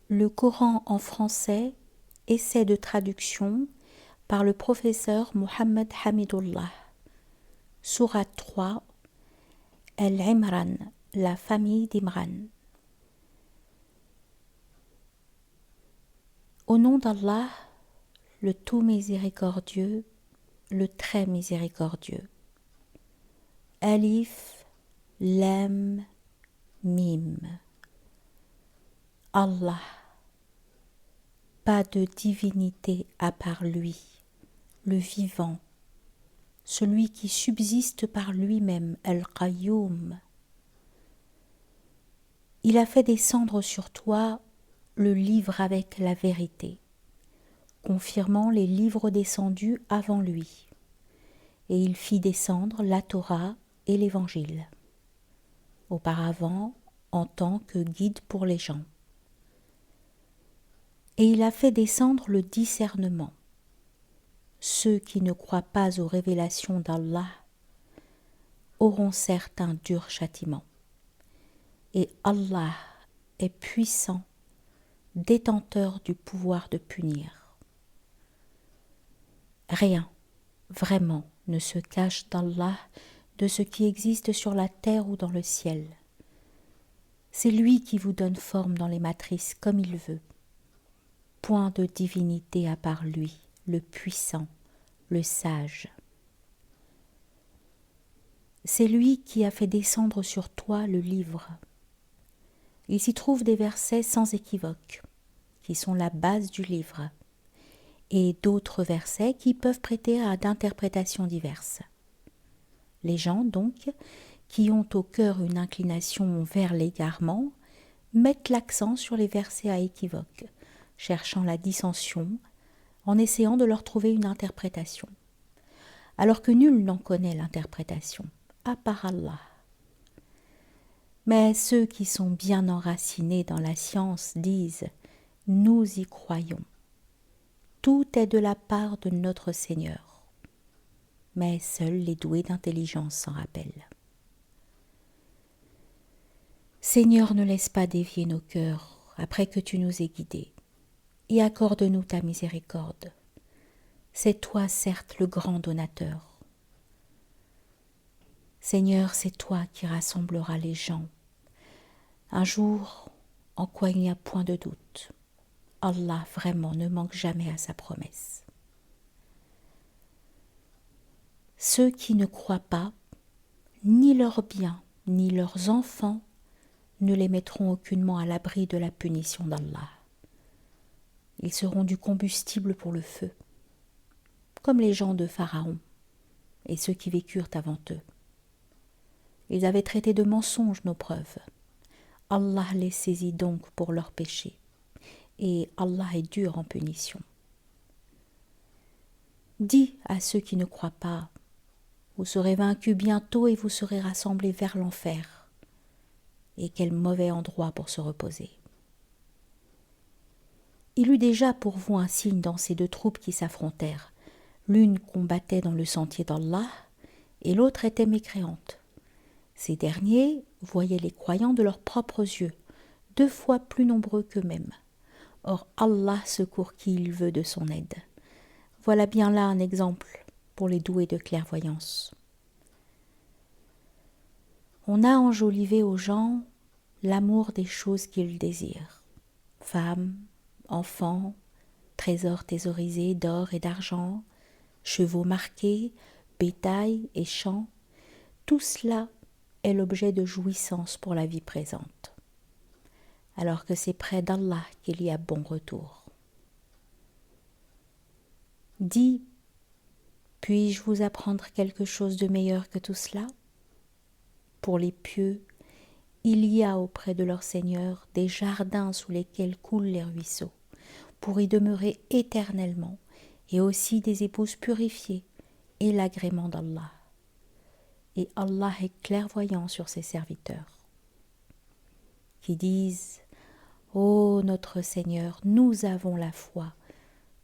Le Coran en français, essai de traduction par le professeur Mohammed Hamidullah. Sourate 3, Al-Imran, la famille d'Imran. Au nom d'Allah, le tout miséricordieux, le très miséricordieux. Alif, Lam, Mim. Allah. Pas de divinité à part lui, le vivant, celui qui subsiste par lui-même, Al-Qayyum. Il a fait descendre sur toi le livre avec la vérité, confirmant les livres descendus avant lui, et il fit descendre la Torah et l'Évangile, auparavant en tant que guide pour les gens. Et il a fait descendre le discernement. Ceux qui ne croient pas aux révélations d'Allah auront certes un dur châtiment. Et Allah est puissant, détenteur du pouvoir de punir. Rien, vraiment, ne se cache d'Allah de ce qui existe sur la terre ou dans le ciel. C'est lui qui vous donne forme dans les matrices comme il veut. Point de divinité à part lui, le puissant, le sage. C'est lui qui a fait descendre sur toi le livre. Il s'y trouve des versets sans équivoque, qui sont la base du livre, et d'autres versets qui peuvent prêter à d'interprétations diverses. Les gens, donc, qui ont au cœur une inclination vers l'égarement, mettent l'accent sur les versets à équivoque, cherchant la dissension, en essayant de leur trouver une interprétation, alors que nul n'en connaît l'interprétation, à part Allah. Mais ceux qui sont bien enracinés dans la science disent « Nous y croyons ». Tout est de la part de notre Seigneur. Mais seuls les doués d'intelligence s'en rappellent. Seigneur, ne laisse pas dévier nos cœurs après que tu nous aies guidés, et accorde-nous ta miséricorde. C'est toi, certes, le grand donateur. Seigneur, c'est toi qui rassembleras les gens. Un jour, en quoi il n'y a point de doute. Allah vraiment ne manque jamais à sa promesse. Ceux qui ne croient pas, ni leurs biens, ni leurs enfants, ne les mettront aucunement à l'abri de la punition d'Allah. Ils seront du combustible pour le feu, comme les gens de Pharaon et ceux qui vécurent avant eux. Ils avaient traité de mensonges nos preuves. Allah les saisit donc pour leurs péchés, et Allah est dur en punition. Dis à ceux qui ne croient pas, vous serez vaincus bientôt et vous serez rassemblés vers l'enfer. Et quel mauvais endroit pour se reposer. Il eut déjà pour vous un signe dans ces deux troupes qui s'affrontèrent. L'une combattait dans le sentier d'Allah, et l'autre était mécréante. Ces derniers voyaient les croyants de leurs propres yeux, 2 fois plus nombreux qu'eux-mêmes. Or Allah secourt qui il veut de son aide. Voilà bien là un exemple pour les doués de clairvoyance. On a enjolivé aux gens l'amour des choses qu'ils désirent. Femmes, enfants, trésors thésaurisés d'or et d'argent, chevaux marqués, bétail et champs, tout cela est l'objet de jouissance pour la vie présente, alors que c'est près d'Allah qu'il y a bon retour. Dis, puis-je vous apprendre quelque chose de meilleur que tout cela ? Pour les pieux, il y a auprès de leur Seigneur des jardins sous lesquels coulent les ruisseaux, pour y demeurer éternellement, et aussi des épouses purifiées et l'agrément d'Allah. Et Allah est clairvoyant sur ses serviteurs, qui disent « Ô notre Seigneur, nous avons la foi,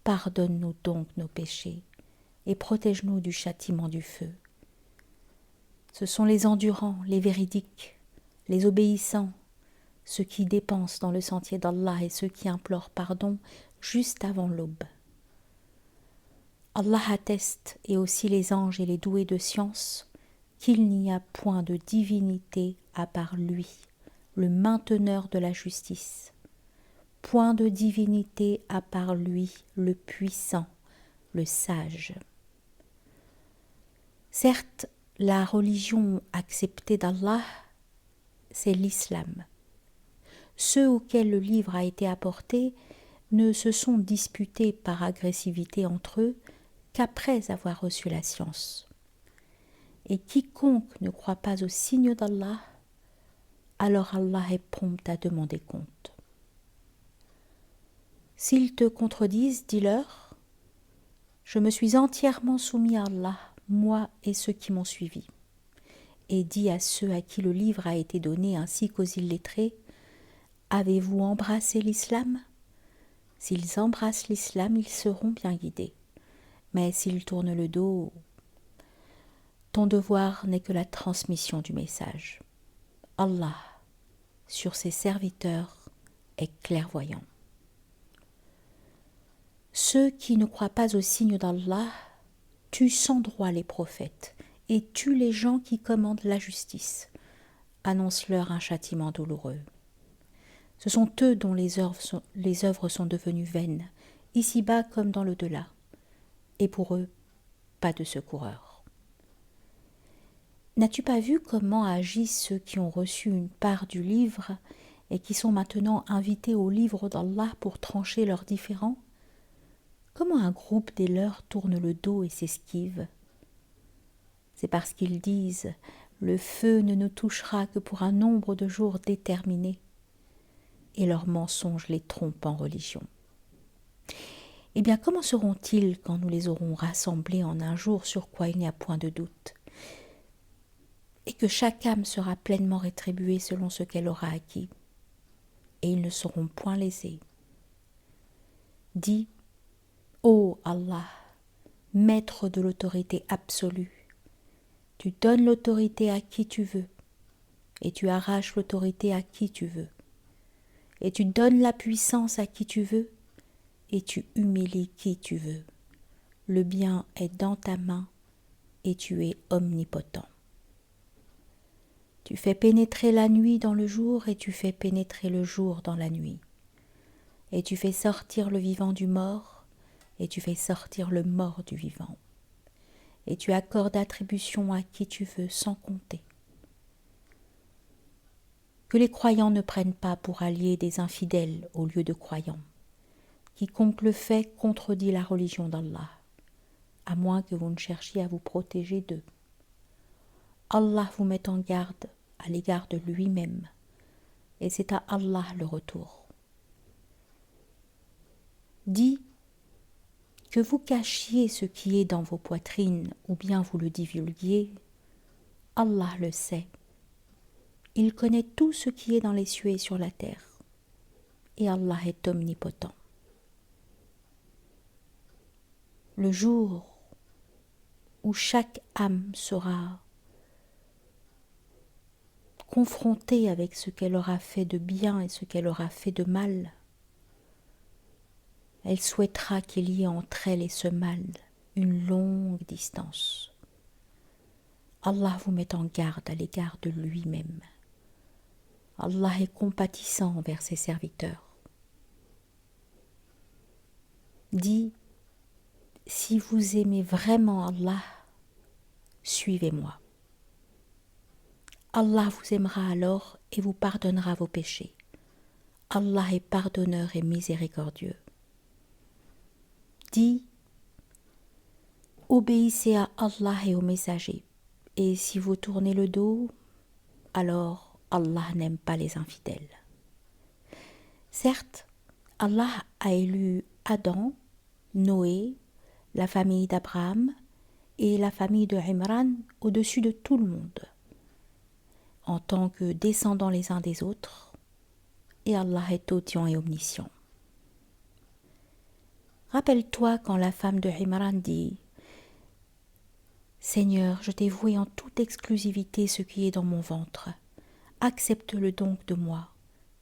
pardonne-nous donc nos péchés, et protège-nous du châtiment du feu. » Ce sont les endurants, les véridiques, les obéissants, ceux qui dépensent dans le sentier d'Allah et ceux qui implorent pardon juste avant l'aube. Allah atteste, et aussi les anges et les doués de science, qu'il n'y a point de divinité à part lui, le mainteneur de la justice. Point de divinité à part lui, le puissant, le sage. Certes, la religion acceptée d'Allah, c'est l'islam. Ceux auxquels le livre a été apporté ne se sont disputés par agressivité entre eux qu'après avoir reçu la science. Et quiconque ne croit pas au signe d'Allah, alors Allah est prompt à demander compte. S'ils te contredisent, dis-leur, je me suis entièrement soumis à Allah, moi et ceux qui m'ont suivi. Et dis à ceux à qui le livre a été donné ainsi qu'aux illettrés, avez-vous embrassé l'islam ? S'ils embrassent l'islam, ils seront bien guidés. Mais s'ils tournent le dos, ton devoir n'est que la transmission du message. Allah, sur ses serviteurs, est clairvoyant. Ceux qui ne croient pas au signe d'Allah tuent sans droit les prophètes et tuent les gens qui commandent la justice. Annonce-leur un châtiment douloureux. Ce sont eux dont les œuvres sont devenues vaines, ici-bas comme dans l'au-delà. Et pour eux, pas de secoureur. N'as-tu pas vu comment agissent ceux qui ont reçu une part du livre et qui sont maintenant invités au livre d'Allah pour trancher leurs différends ? Comment un groupe des leurs tourne le dos et s'esquive ? C'est parce qu'ils disent « Le feu ne nous touchera que pour un nombre de jours déterminé » et leurs mensonges les trompent en religion. Eh bien, comment seront-ils quand nous les aurons rassemblés en un jour sur quoi il n'y a point de doute, et que chaque âme sera pleinement rétribuée selon ce qu'elle aura acquis, et ils ne seront point lésés. Dis, ô Allah, maître de l'autorité absolue, tu donnes l'autorité à qui tu veux, et tu arraches l'autorité à qui tu veux, et tu donnes la puissance à qui tu veux, et tu humilies qui tu veux. Le bien est dans ta main, et tu es omnipotent. Tu fais pénétrer la nuit dans le jour, et tu fais pénétrer le jour dans la nuit. Et tu fais sortir le vivant du mort, et tu fais sortir le mort du vivant. Et tu accordes attribution à qui tu veux sans compter. Que les croyants ne prennent pas pour alliés des infidèles au lieu de croyants. Quiconque le fait contredit la religion d'Allah, à moins que vous ne cherchiez à vous protéger d'eux. Allah vous met en garde à l'égard de lui-même, et c'est à Allah le retour. Dis que vous cachiez ce qui est dans vos poitrines ou bien vous le divulguiez, Allah le sait. Il connaît tout ce qui est dans les cieux et sur la terre, et Allah est omnipotent. Le jour où chaque âme sera confrontée avec ce qu'elle aura fait de bien et ce qu'elle aura fait de mal, elle souhaitera qu'il y ait entre elle et ce mal une longue distance. Allah vous met en garde à l'égard de lui-même. Allah est compatissant envers ses serviteurs. Dis, si vous aimez vraiment Allah, suivez-moi. Allah vous aimera alors et vous pardonnera vos péchés. Allah est pardonneur et miséricordieux. Dis, obéissez à Allah et aux messagers, et si vous tournez le dos, alors Allah n'aime pas les infidèles. Certes, Allah a élu Adam, Noé, la famille d'Abraham et la famille de Imran au-dessus de tout le monde, en tant que descendants les uns des autres, et Allah est audient et omniscient. Rappelle-toi quand la femme de Imran dit « Seigneur, je t'ai voué en toute exclusivité ce qui est dans mon ventre. Accepte-le donc de moi,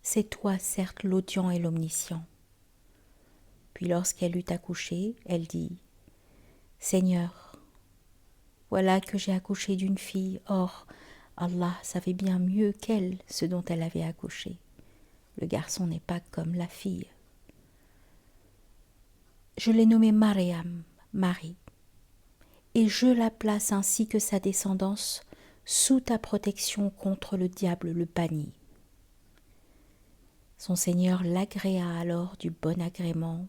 c'est toi certes l'audient et l'omniscient. Puis lorsqu'elle eut accouché, elle dit, Seigneur, voilà que j'ai accouché d'une fille, or Allah savait bien mieux qu'elle ce dont elle avait accouché. Le garçon n'est pas comme la fille. Je l'ai nommée Mariam, Marie, et je la place ainsi que sa descendance sous ta protection contre le diable le banni. Son Seigneur l'agréa alors du bon agrément,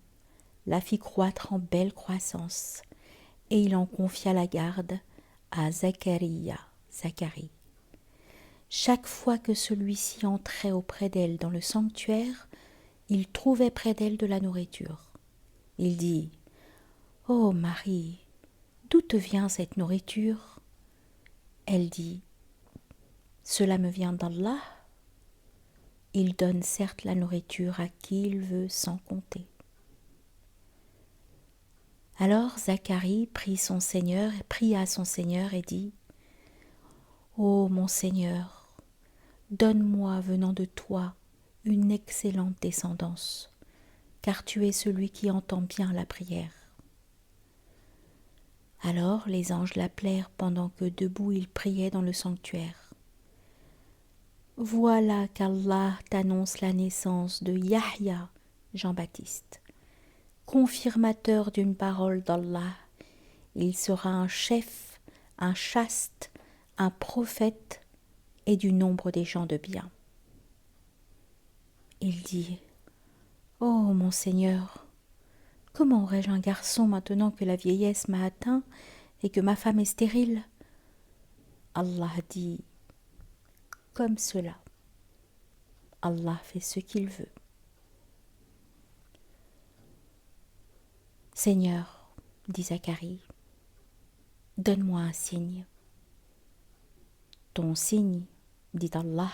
la fit croître en belle croissance, et il en confia la garde à Zacharie. Chaque fois que celui-ci entrait auprès d'elle dans le sanctuaire, il trouvait près d'elle de la nourriture. Il dit, « Ô Marie, d'où te vient cette nourriture ?» Elle dit, « Cela me vient d'Allah. » Il donne certes la nourriture à qui il veut sans compter. Alors Zacharie pria son Seigneur et dit, « Ô mon Seigneur, donne-moi venant de toi une excellente descendance, car tu es celui qui entend bien la prière. » Alors les anges l'appelèrent pendant que debout il priait dans le sanctuaire. « Voilà qu'Allah t'annonce la naissance de Yahya, Jean-Baptiste, confirmateur d'une parole d'Allah. Il sera un chef, un chaste, un prophète et du nombre des gens de bien. » Il dit, « Ô mon Seigneur, comment aurais-je un garçon maintenant que la vieillesse m'a atteint et que ma femme est stérile ?» Allah dit, « Comme cela, Allah fait ce qu'il veut. » « Seigneur, dit Zacharie, donne-moi un signe. » « Ton signe, dit Allah,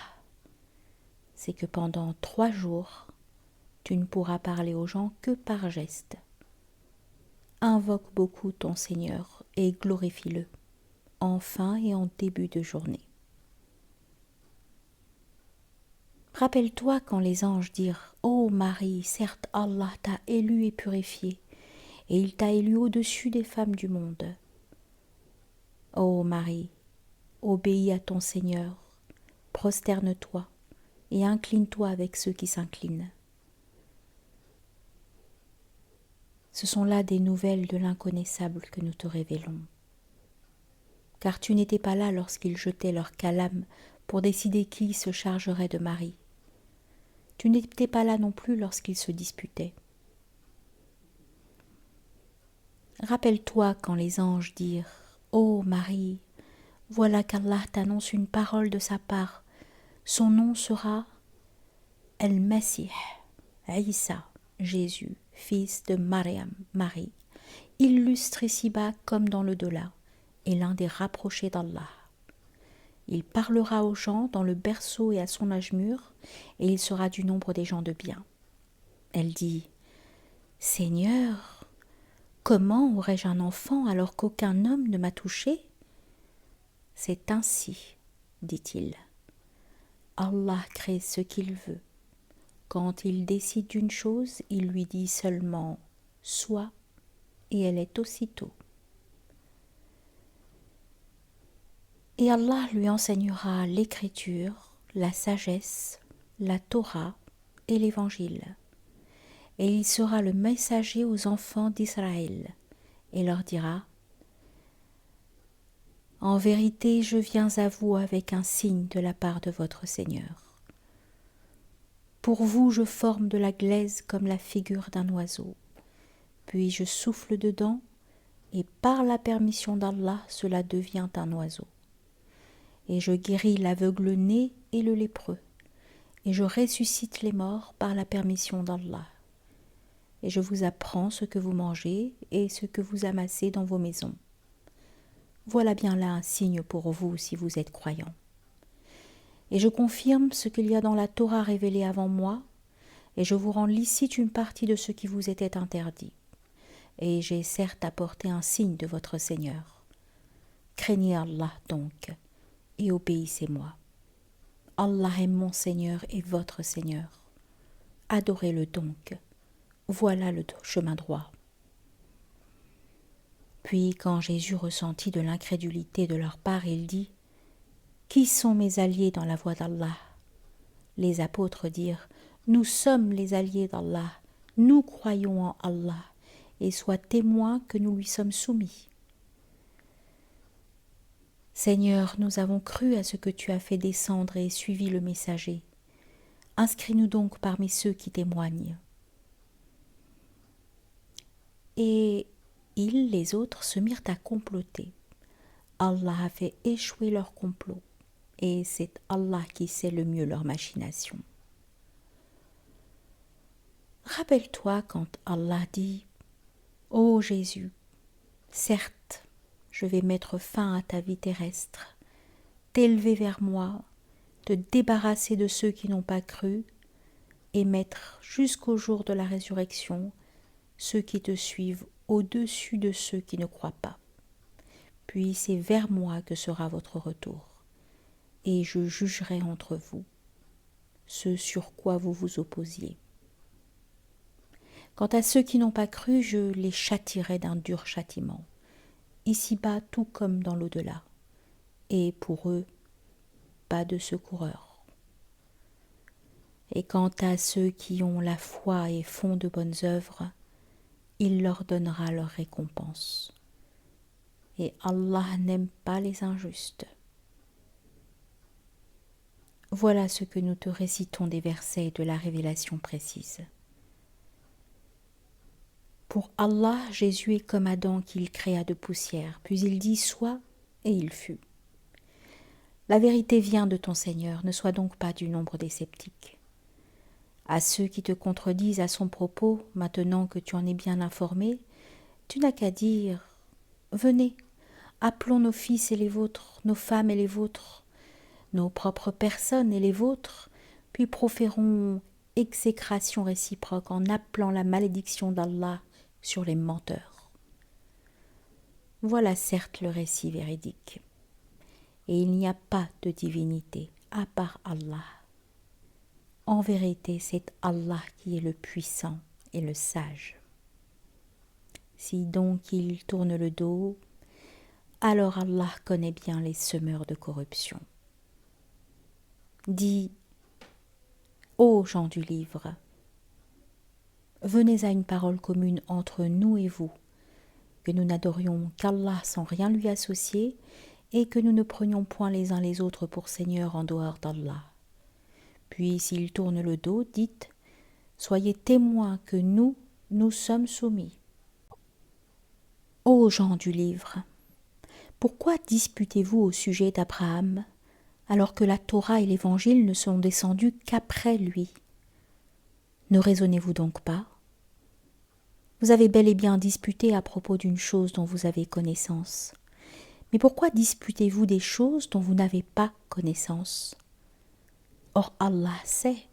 c'est que pendant 3 jours, tu ne pourras parler aux gens que par geste. Invoque beaucoup ton Seigneur et glorifie-le, en fin et en début de journée. Rappelle-toi quand les anges dirent « Ô Marie, certes Allah t'a élue et purifiée, et il t'a élue au-dessus des femmes du monde. Ô Marie, obéis à ton Seigneur, prosterne-toi et incline-toi avec ceux qui s'inclinent. » Ce sont là des nouvelles de l'inconnaissable que nous te révélons. Car tu n'étais pas là lorsqu'ils jetaient leur calame pour décider qui se chargerait de Marie. Tu n'étais pas là non plus lorsqu'ils se disputaient. Rappelle-toi quand les anges dirent « Ô Marie, voilà qu'Allah t'annonce une parole de sa part. Son nom sera El-Mesih, Isa, Jésus, fils de Mariam, Marie, illustre ici-bas comme dans le delà, et l'un des rapprochés d'Allah. Il parlera aux gens dans le berceau et à son âge mûr, et il sera du nombre des gens de bien. » Elle dit, « Seigneur, comment aurais-je un enfant alors qu'aucun homme ne m'a touché ?» « C'est ainsi, dit-il. Allah crée ce qu'il veut. Quand il décide d'une chose, il lui dit seulement « sois » et elle est aussitôt. Et Allah lui enseignera l'écriture, la sagesse, la Torah et l'évangile. Et il sera le messager aux enfants d'Israël et leur dira « En vérité, je viens à vous avec un signe de la part de votre Seigneur. Pour vous, je forme de la glaise comme la figure d'un oiseau, puis je souffle dedans, et par la permission d'Allah, cela devient un oiseau. Et je guéris l'aveugle-né et le lépreux, et je ressuscite les morts par la permission d'Allah. Et je vous apprends ce que vous mangez et ce que vous amassez dans vos maisons. Voilà bien là un signe pour vous si vous êtes croyants. Et je confirme ce qu'il y a dans la Torah révélée avant moi, et je vous rends licite une partie de ce qui vous était interdit. Et j'ai certes apporté un signe de votre Seigneur. Craignez Allah donc, et obéissez-moi. Allah est mon Seigneur et votre Seigneur. Adorez-le donc. Voilà le chemin droit. Puis, quand Jésus ressentit de l'incrédulité de leur part, il dit : Qui sont mes alliés dans la voie d'Allah ? Les apôtres dirent : Nous sommes les alliés d'Allah, nous croyons en Allah, et sois témoin que nous lui sommes soumis. Seigneur, nous avons cru à ce que tu as fait descendre et suivi le messager. Inscris-nous donc parmi ceux qui témoignent. Et ils, les autres, se mirent à comploter. Allah a fait échouer leur complot, et c'est Allah qui sait le mieux leurs machinations. Rappelle-toi quand Allah dit : Ô Jésus, certes, je vais mettre fin à ta vie terrestre, t'élever vers moi, te débarrasser de ceux qui n'ont pas cru, et mettre jusqu'au jour de la résurrection ceux qui te suivent au-dessus de ceux qui ne croient pas. Puis c'est vers moi que sera votre retour, et je jugerai entre vous ce sur quoi vous vous opposiez. Quant à ceux qui n'ont pas cru, je les châtierai d'un dur châtiment, ici-bas tout comme dans l'au-delà, et pour eux, pas de secoureur. Et quant à ceux qui ont la foi et font de bonnes œuvres, il leur donnera leur récompense. Et Allah n'aime pas les injustes. Voilà ce que nous te récitons des versets de la révélation précise. Pour Allah, Jésus est comme Adam qu'il créa de poussière, puis il dit : Sois, et il fut. La vérité vient de ton Seigneur, ne sois donc pas du nombre des sceptiques. À ceux qui te contredisent à son propos, maintenant que tu en es bien informé, tu n'as qu'à dire : Venez, appelons nos fils et les vôtres, nos femmes et les vôtres, nos propres personnes et les vôtres, puis proférons exécration réciproque en appelant la malédiction d'Allah sur les menteurs. Voilà certes le récit véridique. Et il n'y a pas de divinité à part Allah. En vérité, c'est Allah qui est le puissant et le sage. Si donc ils tournent le dos, alors Allah connaît bien les semeurs de corruption. Dis : Ô gens du livre, venez à une parole commune entre nous et vous, que nous n'adorions qu'Allah sans rien lui associer, et que nous ne prenions point les uns les autres pour seigneurs en dehors d'Allah. Puis s'ils tournent le dos, dites : Soyez témoins que nous sommes soumis. Ô gens du livre, pourquoi disputez-vous au sujet d'Abraham, alors que la Torah et l'Évangile ne sont descendus qu'après lui ? Ne raisonnez-vous donc pas ? Vous avez bel et bien disputé à propos d'une chose dont vous avez connaissance. Mais pourquoi disputez-vous des choses dont vous n'avez pas connaissance ? Or Allah sait,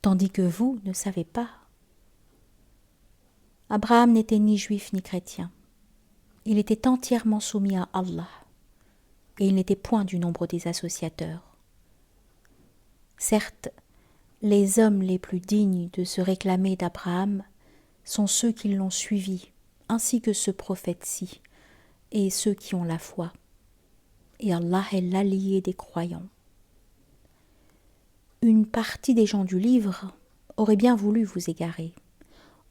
tandis que vous ne savez pas. Abraham n'était ni juif ni chrétien. Il était entièrement soumis à Allah, et il n'était point du nombre des associateurs. Certes, les hommes les plus dignes de se réclamer d'Abraham sont ceux qui l'ont suivi, ainsi que ce prophète-ci, et ceux qui ont la foi. Et Allah est l'allié des croyants. Une partie des gens du livre aurait bien voulu vous égarer.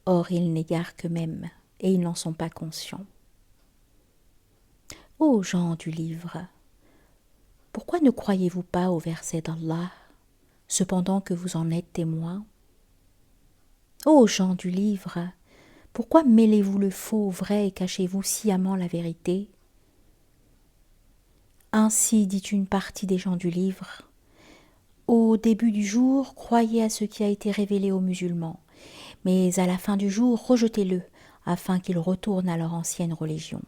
Or, ils n'égarent qu'eux-mêmes, et ils n'en sont pas conscients. Ô gens du livre, pourquoi ne croyez-vous pas aux versets d'Allah, cependant que vous en êtes témoins ? Ô gens du livre, pourquoi mêlez-vous le faux au vrai et cachez-vous sciemment la vérité ? Ainsi dit une partie des gens du livre : Au début du jour, croyez à ce qui a été révélé aux musulmans, mais à la fin du jour, rejetez-le, afin qu'ils retournent à leur ancienne religion.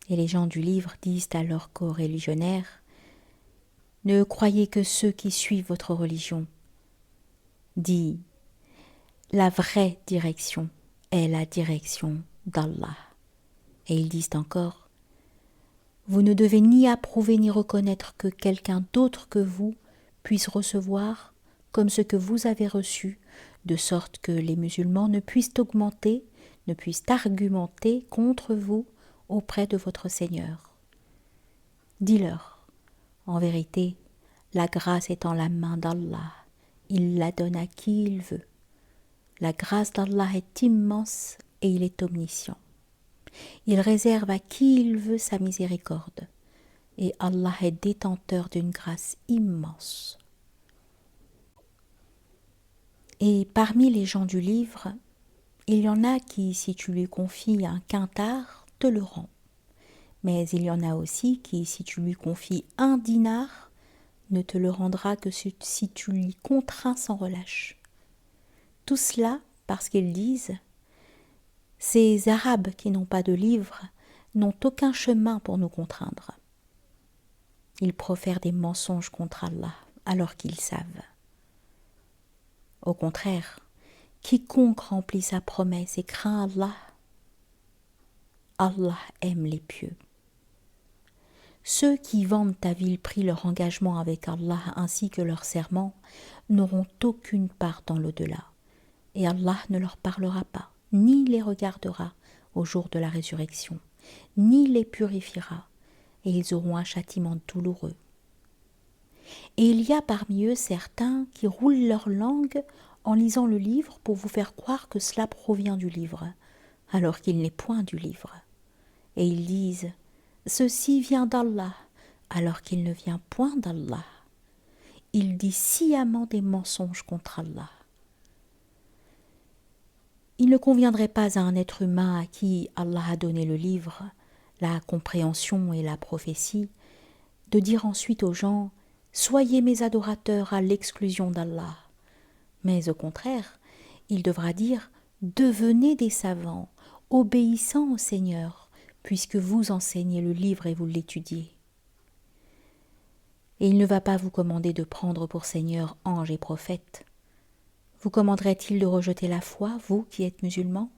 Et les gens du livre disent à leurs coreligionnaires : Ne croyez que ceux qui suivent votre religion. Dis : la vraie direction est la direction d'Allah. Et ils disent encore : Vous ne devez ni approuver ni reconnaître que quelqu'un d'autre que vous puisse recevoir comme ce que vous avez reçu, de sorte que les musulmans ne puissent augmenter, ne puissent argumenter contre vous auprès de votre Seigneur. Dis-leur, en vérité, la grâce est en la main d'Allah, il la donne à qui il veut. La grâce d'Allah est immense et il est omniscient. Il réserve à qui il veut sa miséricorde, et Allah est détenteur d'une grâce immense. Et parmi les gens du livre, il y en a qui, si tu lui confies un quintard, te le rend. Mais il y en a aussi qui, si tu lui confies un dinar, ne te le rendra que si tu l'y contrains sans relâche. Tout cela parce qu'ils disent « Ces Arabes qui n'ont pas de livre n'ont aucun chemin pour nous contraindre. » Ils profèrent des mensonges contre Allah alors qu'ils savent. Au contraire, quiconque remplit sa promesse et craint Allah, Allah aime les pieux. Ceux qui vendent à vil prix leur engagement avec Allah ainsi que leur serment n'auront aucune part dans l'au-delà, et Allah ne leur parlera pas, ni les regardera au jour de la résurrection, ni les purifiera, et ils auront un châtiment douloureux. Et il y a parmi eux certains qui roulent leur langue en lisant le livre pour vous faire croire que cela provient du livre, alors qu'il n'est point du livre. Et ils disent « Ceci vient d'Allah », alors qu'il ne vient point d'Allah. Ils disent sciemment des mensonges contre Allah. Il ne conviendrait pas à un être humain à qui Allah a donné le livre, la compréhension et la prophétie, de dire ensuite aux gens « Soyez mes adorateurs à l'exclusion d'Allah ». Mais au contraire, il devra dire « Devenez des savants, obéissant au Seigneur, puisque vous enseignez le livre et vous l'étudiez. » Et il ne va pas vous commander de prendre pour Seigneur anges et prophètes. Vous commanderait-il de rejeter la foi, vous qui êtes musulmans?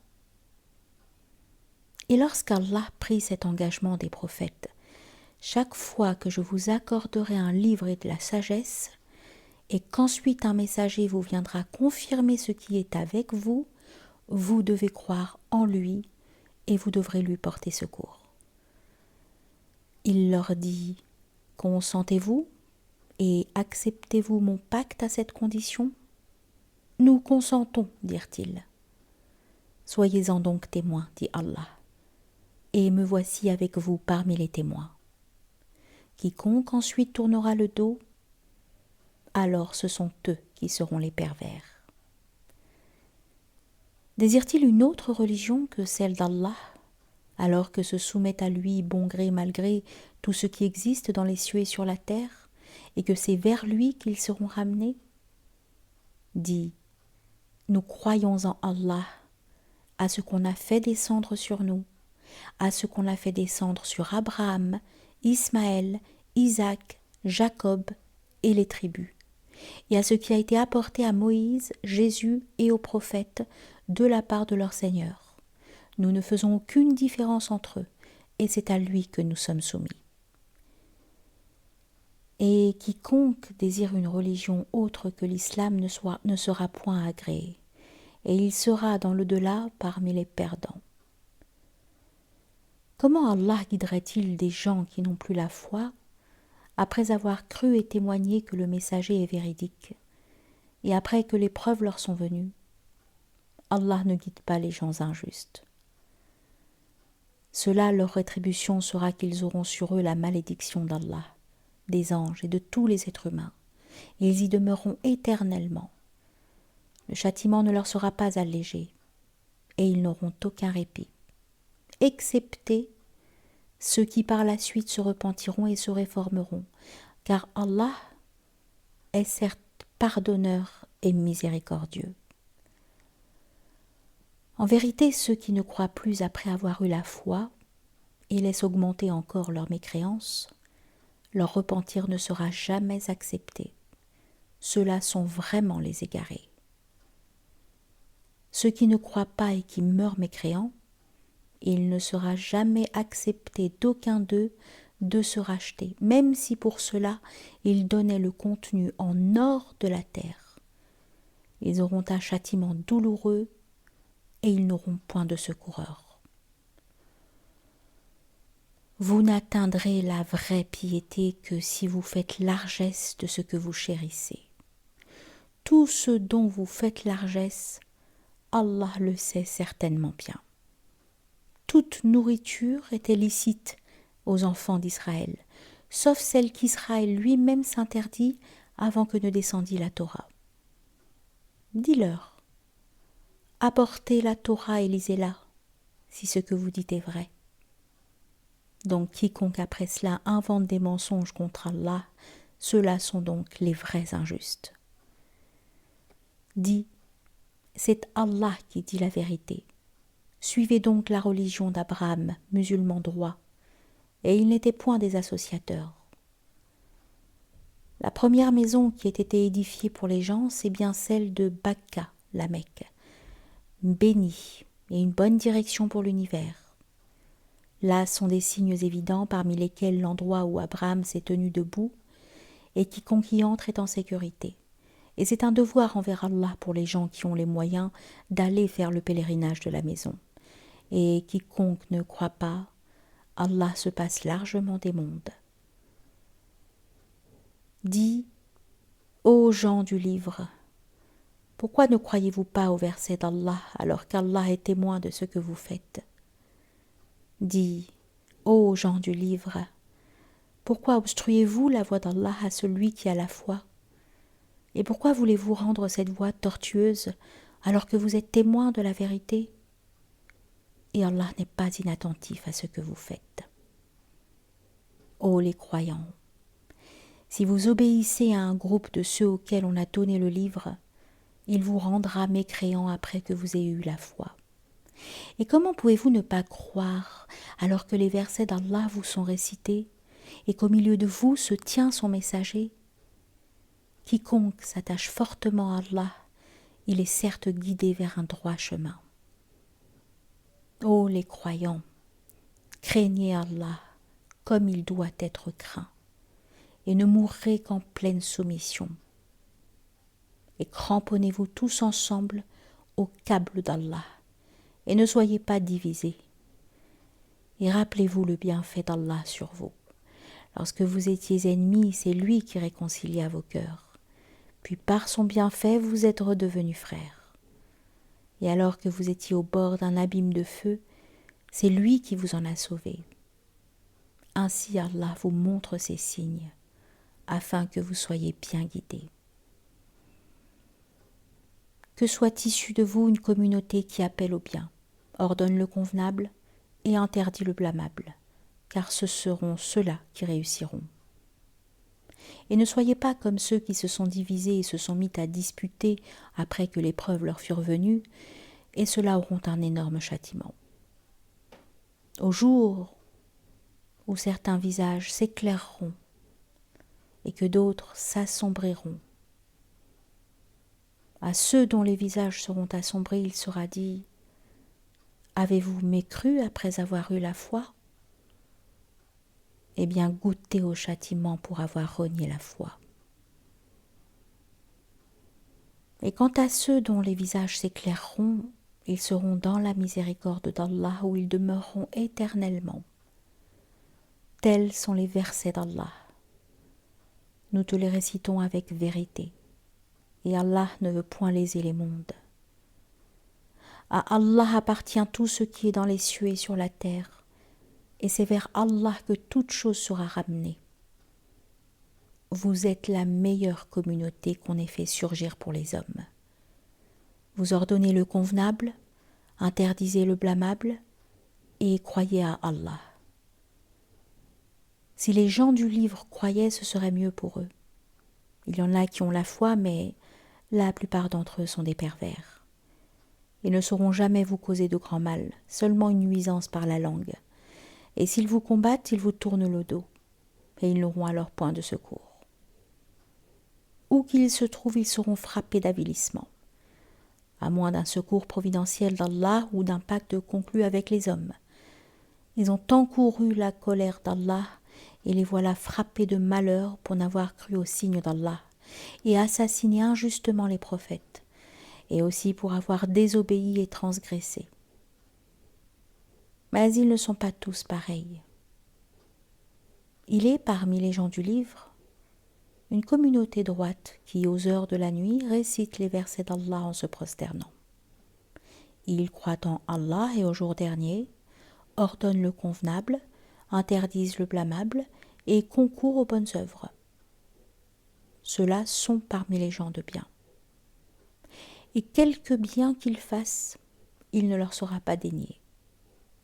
Et lorsqu'Allah prit cet engagement des prophètes, chaque fois que je vous accorderai un livre et de la sagesse, et qu'ensuite un messager vous viendra confirmer ce qui est avec vous, vous devez croire en lui et vous devrez lui porter secours. Il leur dit « Consentez-vous et acceptez-vous mon pacte à cette condition ?» « Nous consentons, dirent-ils. »« Soyez-en donc témoins, dit Allah, et me voici avec vous parmi les témoins. Quiconque ensuite tournera le dos, alors ce sont eux qui seront les pervers. » Désire-t-il une autre religion que celle d'Allah, alors que se soumet à lui bon gré mal gré tout ce qui existe dans les cieux et sur la terre, et que c'est vers lui qu'ils seront ramenés? Dis, nous croyons en Allah, à ce qu'on a fait descendre sur nous, à ce qu'on a fait descendre sur Abraham, Ismaël, Isaac, Jacob et les tribus, et à ce qui a été apporté à Moïse, Jésus et aux prophètes de la part de leur Seigneur. Nous ne faisons aucune différence entre eux, et c'est à lui que nous sommes soumis. Et quiconque désire une religion autre que l'islam ne sera point agréé, et il sera dans l'au-delà parmi les perdants. Comment Allah guiderait-il des gens qui n'ont plus la foi, après avoir cru et témoigné que le messager est véridique, et après que les preuves leur sont venues? Allah ne guide pas les gens injustes. Cela, leur rétribution sera qu'ils auront sur eux la malédiction d'Allah, des anges et de tous les êtres humains, et ils y demeureront éternellement. Le châtiment ne leur sera pas allégé, et ils n'auront aucun répit, excepté ceux qui par la suite se repentiront et se réformeront, car Allah est certes pardonneur et miséricordieux. En vérité, ceux qui ne croient plus après avoir eu la foi et laissent augmenter encore leur mécréance, leur repentir ne sera jamais accepté. Ceux-là sont vraiment les égarés. Ceux qui ne croient pas et qui meurent mécréants, il ne sera jamais accepté d'aucun d'eux de se racheter, même si pour cela ils donnaient le contenu en or de la terre. Ils auront un châtiment douloureux et ils n'auront point de secoureur. Vous n'atteindrez la vraie piété que si vous faites largesse de ce que vous chérissez. Tout ce dont vous faites largesse, Allah le sait certainement bien. Toute nourriture était licite aux enfants d'Israël, sauf celle qu'Israël lui-même s'interdit avant que ne descendît la Torah. Dis-leur, apportez la Torah et lisez-la, si ce que vous dites est vrai. Donc quiconque après cela invente des mensonges contre Allah, ceux-là sont donc les vrais injustes. Dis, c'est Allah qui dit la vérité. Suivez donc la religion d'Abraham, musulman droit, et il n'était point des associateurs. La première maison qui ait été édifiée pour les gens, c'est bien celle de Bakka, la Mecque, bénie et une bonne direction pour l'univers. Là sont des signes évidents parmi lesquels l'endroit où Abraham s'est tenu debout, et quiconque y entre est en sécurité. Et c'est un devoir envers Allah pour les gens qui ont les moyens d'aller faire le pèlerinage de la maison. Et quiconque ne croit pas, Allah se passe largement des mondes. Dis, ô gens du livre, pourquoi ne croyez-vous pas au verset d'Allah alors qu'Allah est témoin de ce que vous faites? Dis, ô gens du livre, pourquoi obstruez-vous la voie d'Allah à celui qui a la foi? Et pourquoi voulez-vous rendre cette voie tortueuse alors que vous êtes témoin de la vérité? Et Allah n'est pas inattentif à ce que vous faites. Ô les croyants, si vous obéissez à un groupe de ceux auxquels on a donné le livre, il vous rendra mécréants après que vous ayez eu la foi. Et comment pouvez-vous ne pas croire alors que les versets d'Allah vous sont récités et qu'au milieu de vous se tient son messager? Quiconque s'attache fortement à Allah, il est certes guidé vers un droit chemin. Ô les croyants, craignez Allah comme il doit être craint, et ne mourrez qu'en pleine soumission. Et cramponnez-vous tous ensemble au câble d'Allah, et ne soyez pas divisés. Et rappelez-vous le bienfait d'Allah sur vous. Lorsque vous étiez ennemis, c'est lui qui réconcilia vos cœurs. Puis par son bienfait, vous êtes redevenus frères. Et alors que vous étiez au bord d'un abîme de feu, c'est lui qui vous en a sauvés. Ainsi Allah vous montre ses signes, afin que vous soyez bien guidés. Que soit issue de vous une communauté qui appelle au bien, ordonne le convenable et interdit le blâmable, car ce seront ceux-là qui réussiront. Et ne soyez pas comme ceux qui se sont divisés et se sont mis à disputer après que les preuves leur furent venues, et ceux-là auront un énorme châtiment. Au jour où certains visages s'éclaireront et que d'autres s'assombriront, à ceux dont les visages seront assombris, il sera dit « Avez-vous mécru après avoir eu la foi ?» Eh bien, goûtez au châtiment pour avoir renié la foi. Et quant à ceux dont les visages s'éclaireront, ils seront dans la miséricorde d'Allah où ils demeureront éternellement. Tels sont les versets d'Allah. Nous te les récitons avec vérité, et Allah ne veut point léser les mondes. À Allah appartient tout ce qui est dans les cieux et sur la terre, et c'est vers Allah que toute chose sera ramenée. Vous êtes la meilleure communauté qu'on ait fait surgir pour les hommes. Vous ordonnez le convenable, interdisez le blâmable, et croyez à Allah. Si les gens du livre croyaient, ce serait mieux pour eux. Il y en a qui ont la foi, mais la plupart d'entre eux sont des pervers. Ils ne sauront jamais vous causer de grand mal, seulement une nuisance par la langue. Et s'ils vous combattent, ils vous tournent le dos, et ils n'auront alors point de secours. Où qu'ils se trouvent, ils seront frappés d'avilissement, à moins d'un secours providentiel d'Allah ou d'un pacte conclu avec les hommes. Ils ont encouru la colère d'Allah, et les voilà frappés de malheur pour n'avoir cru aux signes d'Allah et assassiné injustement les prophètes, et aussi pour avoir désobéi et transgressé. Mais ils ne sont pas tous pareils. Il est parmi les gens du livre une communauté droite qui, aux heures de la nuit, récite les versets d'Allah en se prosternant. Ils croient en Allah et au jour dernier, ordonnent le convenable, interdisent le blâmable et concourent aux bonnes œuvres. Ceux-là sont parmi les gens de bien. Et quelque bien qu'ils fassent, il ne leur sera pas dénié,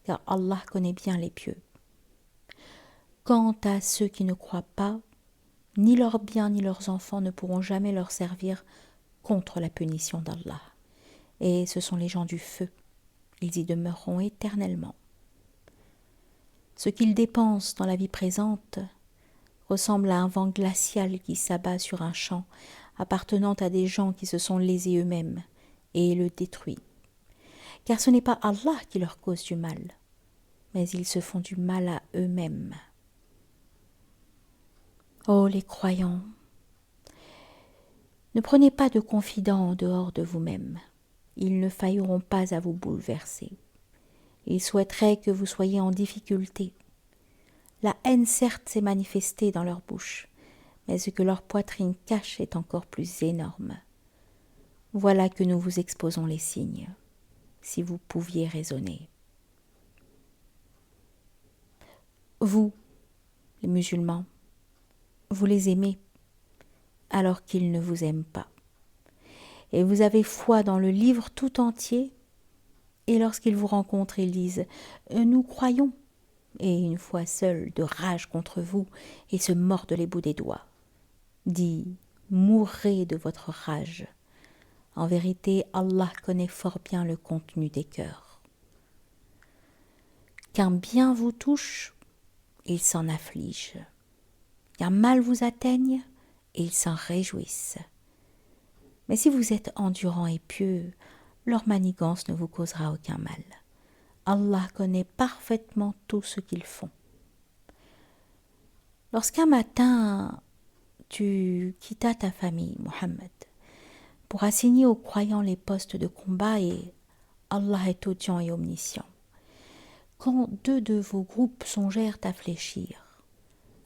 car Allah connaît bien les pieux. Quant à ceux qui ne croient pas, ni leurs biens ni leurs enfants ne pourront jamais leur servir contre la punition d'Allah. Et ce sont les gens du feu, ils y demeureront éternellement. Ce qu'ils dépensent dans la vie présente ressemble à un vent glacial qui s'abat sur un champ appartenant à des gens qui se sont lésés eux-mêmes et le détruit. Car ce n'est pas Allah qui leur cause du mal, mais ils se font du mal à eux-mêmes. Ô les croyants, ne prenez pas de confidents en dehors de vous-même. Ils ne failleront pas à vous bouleverser. Ils souhaiteraient que vous soyez en difficulté. La haine certes s'est manifestée dans leur bouche, mais ce que leur poitrine cache est encore plus énorme. Voilà que nous vous exposons les signes, si vous pouviez raisonner. Vous, les musulmans, vous les aimez, alors qu'ils ne vous aiment pas. Et vous avez foi dans le livre tout entier, et lorsqu'ils vous rencontrent, ils disent « Nous croyons », et une fois seuls, de rage contre vous, et se mordent les bouts des doigts. Dis « Mourrez de votre rage ». En vérité, Allah connaît fort bien le contenu des cœurs. Qu'un bien vous touche, ils s'en affligent. Qu'un mal vous atteigne, ils s'en réjouissent. Mais si vous êtes endurant et pieux, leur manigance ne vous causera aucun mal. Allah connaît parfaitement tout ce qu'ils font. Lorsqu'un matin, tu quittas ta famille, Mohammed, pour assigner aux croyants les postes de combat, et Allah est audient et omniscient, quand deux de vos groupes songèrent à fléchir,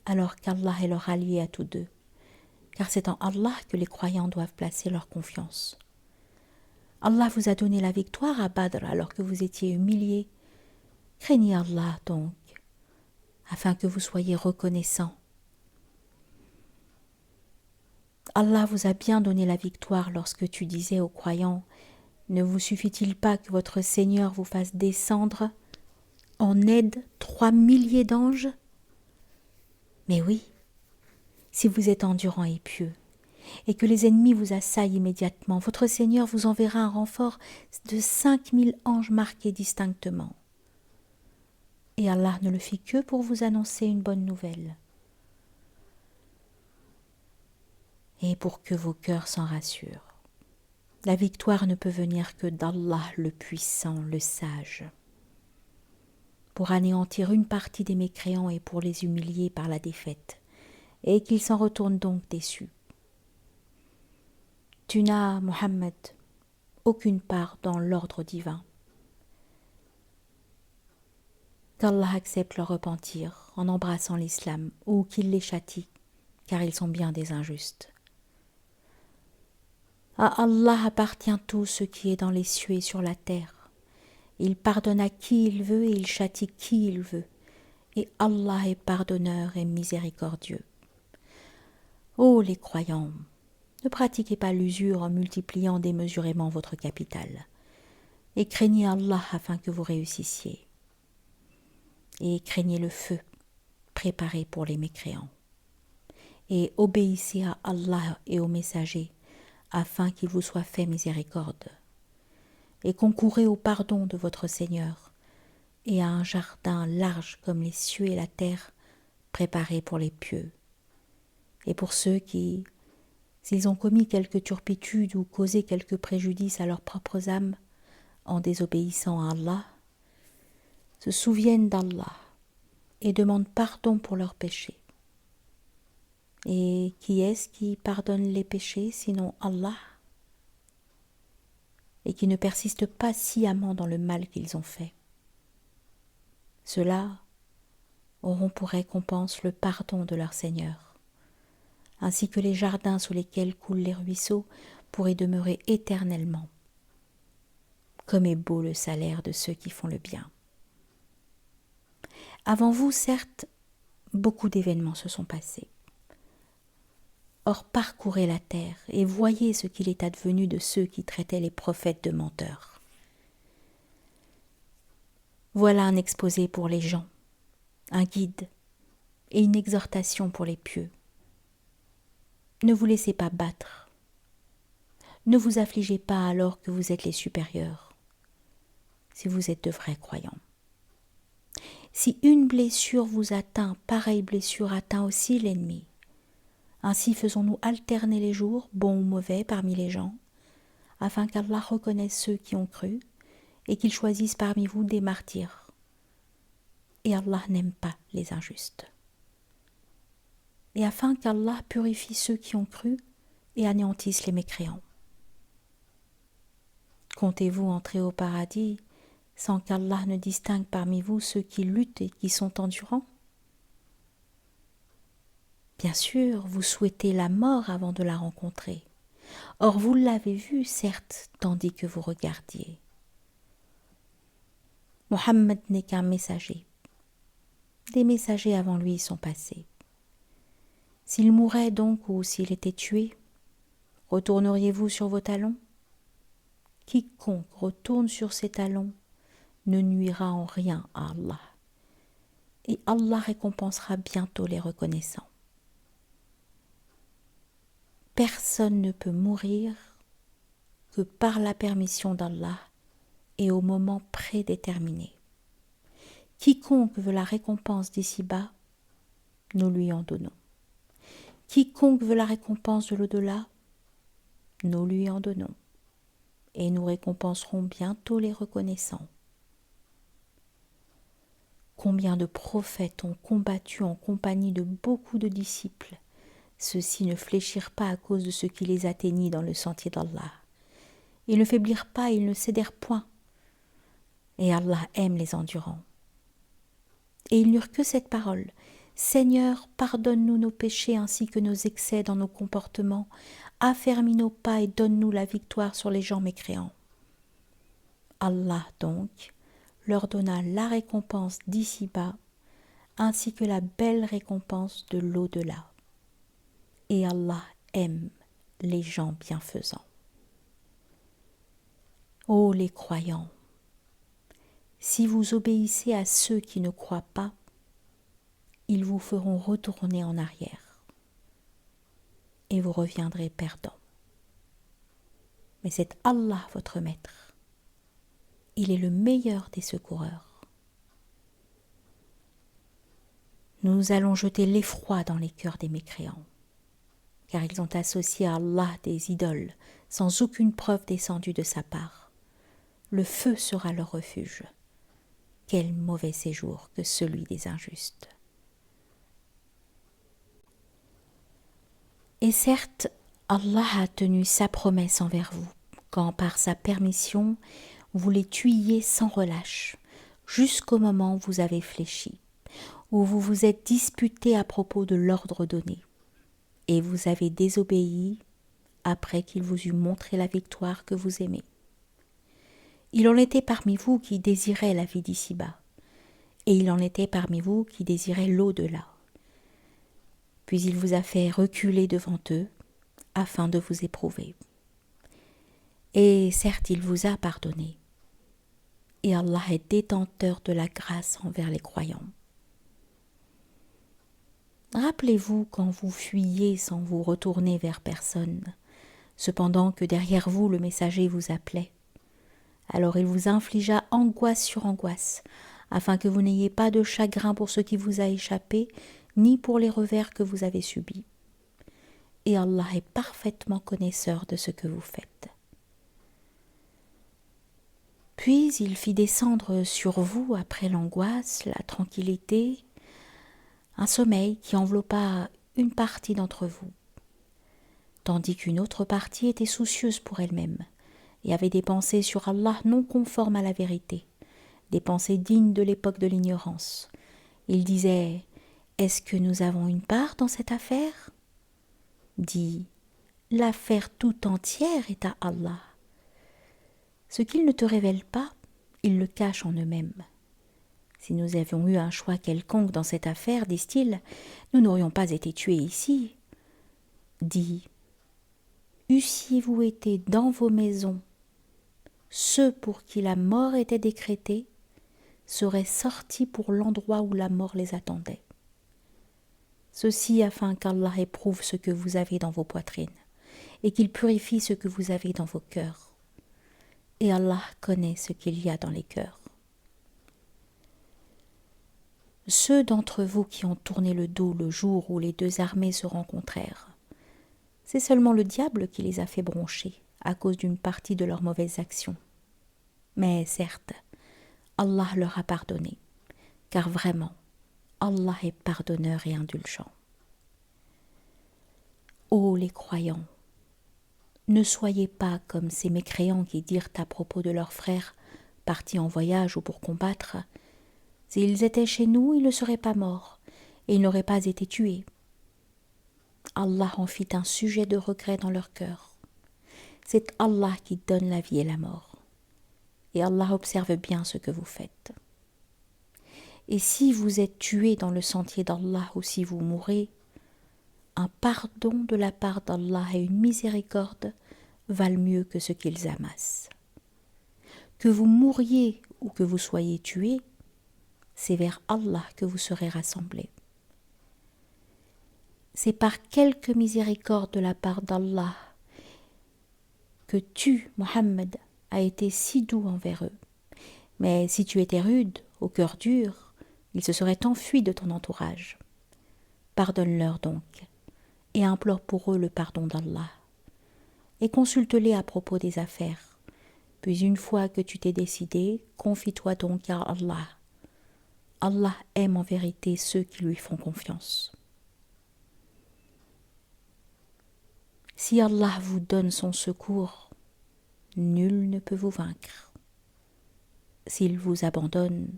alors qu'Allah est leur allié à tous deux, car c'est en Allah que les croyants doivent placer leur confiance. Allah vous a donné la victoire à Badr alors que vous étiez humiliés. Craignez Allah donc, afin que vous soyez reconnaissants. Allah vous a bien donné la victoire lorsque tu disais aux croyants « Ne vous suffit-il pas que votre Seigneur vous fasse descendre en aide 3 milliers d'anges ?» Mais oui, si vous êtes endurant et pieux, et que les ennemis vous assaillent immédiatement, votre Seigneur vous enverra un renfort de 5000 anges marqués distinctement. Et Allah ne le fit que pour vous annoncer une bonne nouvelle. Et pour que vos cœurs s'en rassurent. La victoire ne peut venir que d'Allah le puissant, le sage. Pour anéantir une partie des mécréants et pour les humilier par la défaite, et qu'ils s'en retournent donc déçus. Tu n'as, Mohammed, aucune part dans l'ordre divin. Qu'Allah accepte leur repentir en embrassant l'islam ou qu'il les châtie, car ils sont bien des injustes. À Allah appartient tout ce qui est dans les cieux et sur la terre. Il pardonne à qui il veut et il châtie qui il veut. Et Allah est pardonneur et miséricordieux. Ô les croyants, ne pratiquez pas l'usure en multipliant démesurément votre capital. Et craignez Allah afin que vous réussissiez. Et craignez le feu préparé pour les mécréants. Et obéissez à Allah et aux messagers, afin qu'il vous soit fait miséricorde. Et concourez au pardon de votre Seigneur, et à un jardin large comme les cieux et la terre, préparé pour les pieux. Et pour ceux qui, s'ils ont commis quelque turpitude ou causé quelque préjudice à leurs propres âmes, en désobéissant à Allah, se souviennent d'Allah et demandent pardon pour leurs péchés. Et qui est-ce qui pardonne les péchés sinon Allah, et qui ne persistent pas sciemment dans le mal qu'ils ont fait? Ceux-là auront pour récompense le pardon de leur Seigneur, ainsi que les jardins sous lesquels coulent les ruisseaux pour y demeurer éternellement. Comme est beau le salaire de ceux qui font le bien. Avant vous, certes, beaucoup d'événements se sont passés. Or, parcourez la terre et voyez ce qu'il est advenu de ceux qui traitaient les prophètes de menteurs. Voilà un exposé pour les gens, un guide et une exhortation pour les pieux. Ne vous laissez pas battre. Ne vous affligez pas alors que vous êtes les supérieurs, si vous êtes de vrais croyants. Si une blessure vous atteint, pareille blessure atteint aussi l'ennemi. Ainsi faisons-nous alterner les jours, bons ou mauvais, parmi les gens, afin qu'Allah reconnaisse ceux qui ont cru et qu'il choisisse parmi vous des martyrs. Et Allah n'aime pas les injustes. Et afin qu'Allah purifie ceux qui ont cru et anéantisse les mécréants. Comptez-vous entrer au paradis sans qu'Allah ne distingue parmi vous ceux qui luttent et qui sont endurants? Bien sûr, vous souhaitez la mort avant de la rencontrer. Or, vous l'avez vue, certes, tandis que vous regardiez. Mohammed n'est qu'un messager. Des messagers avant lui sont passés. S'il mourait donc ou s'il était tué, retourneriez-vous sur vos talons? Quiconque retourne sur ses talons ne nuira en rien à Allah. Et Allah récompensera bientôt les reconnaissants. Personne ne peut mourir que par la permission d'Allah et au moment prédéterminé. Quiconque veut la récompense d'ici-bas, nous lui en donnons. Quiconque veut la récompense de l'au-delà, nous lui en donnons. Et nous récompenserons bientôt les reconnaissants. Combien de prophètes ont combattu en compagnie de beaucoup de disciples. Ceux-ci ne fléchirent pas à cause de ce qui les atteignit dans le sentier d'Allah. Ils ne faiblirent pas, ils ne cédèrent point. Et Allah aime les endurants. Et ils n'eurent que cette parole: Seigneur, pardonne-nous nos péchés ainsi que nos excès dans nos comportements, affermis nos pas et donne-nous la victoire sur les gens mécréants. Allah donc leur donna la récompense d'ici-bas, ainsi que la belle récompense de l'au-delà. Et Allah aime les gens bienfaisants. Ô les croyants, si vous obéissez à ceux qui ne croient pas, ils vous feront retourner en arrière et vous reviendrez perdants. Mais c'est Allah votre maître. Il est le meilleur des secoureurs. Nous allons jeter l'effroi dans les cœurs des mécréants, car ils ont associé à Allah des idoles sans aucune preuve descendue de sa part. Le feu sera leur refuge. Quel mauvais séjour que celui des injustes. Et certes, Allah a tenu sa promesse envers vous, quand par sa permission, vous les tuiez sans relâche, jusqu'au moment où vous avez fléchi, où vous vous êtes disputé à propos de l'ordre donné, et vous avez désobéi après qu'il vous eut montré la victoire que vous aimez. Il en était parmi vous qui désiraient la vie d'ici-bas, et il en était parmi vous qui désiraient l'au-delà. Puis il vous a fait reculer devant eux, afin de vous éprouver. Et certes, il vous a pardonné. Et Allah est détenteur de la grâce envers les croyants. Rappelez-vous quand vous fuyiez sans vous retourner vers personne, cependant que derrière vous le messager vous appelait. Alors il vous infligea angoisse sur angoisse, afin que vous n'ayez pas de chagrin pour ce qui vous a échappé, ni pour les revers que vous avez subis. Et Allah est parfaitement connaisseur de ce que vous faites. Puis il fit descendre sur vous, après l'angoisse, la tranquillité, un sommeil qui enveloppa une partie d'entre vous, tandis qu'une autre partie était soucieuse pour elle-même et avait des pensées sur Allah non conformes à la vérité, des pensées dignes de l'époque de l'ignorance. Il disait « Est-ce que nous avons une part dans cette affaire ?» Dit « L'affaire tout entière est à Allah. » Ce qu'ils ne te révèlent pas, ils le cachent en eux-mêmes. Si nous avions eu un choix quelconque dans cette affaire, disent-ils, nous n'aurions pas été tués ici. Dis, eussiez-vous été dans vos maisons, ceux pour qui la mort était décrétée seraient sortis pour l'endroit où la mort les attendait. Ceci afin qu'Allah éprouve ce que vous avez dans vos poitrines et qu'il purifie ce que vous avez dans vos cœurs. Et Allah connaît ce qu'il y a dans les cœurs. Ceux d'entre vous qui ont tourné le dos le jour où les deux armées se rencontrèrent, c'est seulement le diable qui les a fait broncher à cause d'une partie de leurs mauvaises actions. Mais certes, Allah leur a pardonné, car vraiment, Allah est pardonneur et indulgent. Ô les croyants, ne soyez pas comme ces mécréants qui dirent à propos de leurs frères partis en voyage ou pour combattre, « S'ils étaient chez nous, ils ne seraient pas morts, et ils n'auraient pas été tués. » Allah en fit un sujet de regret dans leur cœur. C'est Allah qui donne la vie et la mort. Et Allah observe bien ce que vous faites. Et si vous êtes tués dans le sentier d'Allah ou si vous mourrez, un pardon de la part d'Allah et une miséricorde valent mieux que ce qu'ils amassent. Que vous mouriez ou que vous soyez tués, c'est vers Allah que vous serez rassemblés. C'est par quelque miséricorde de la part d'Allah que tu, Mohammed, as été si doux envers eux. Mais si tu étais rude, au cœur dur, ils se seraient enfuis de ton entourage. Pardonne-leur donc, et implore pour eux le pardon d'Allah. Et consulte-les à propos des affaires. Puis une fois que tu t'es décidé, confie-toi donc à Allah. Allah aime en vérité ceux qui lui font confiance. Si Allah vous donne son secours, nul ne peut vous vaincre. S'il vous abandonne,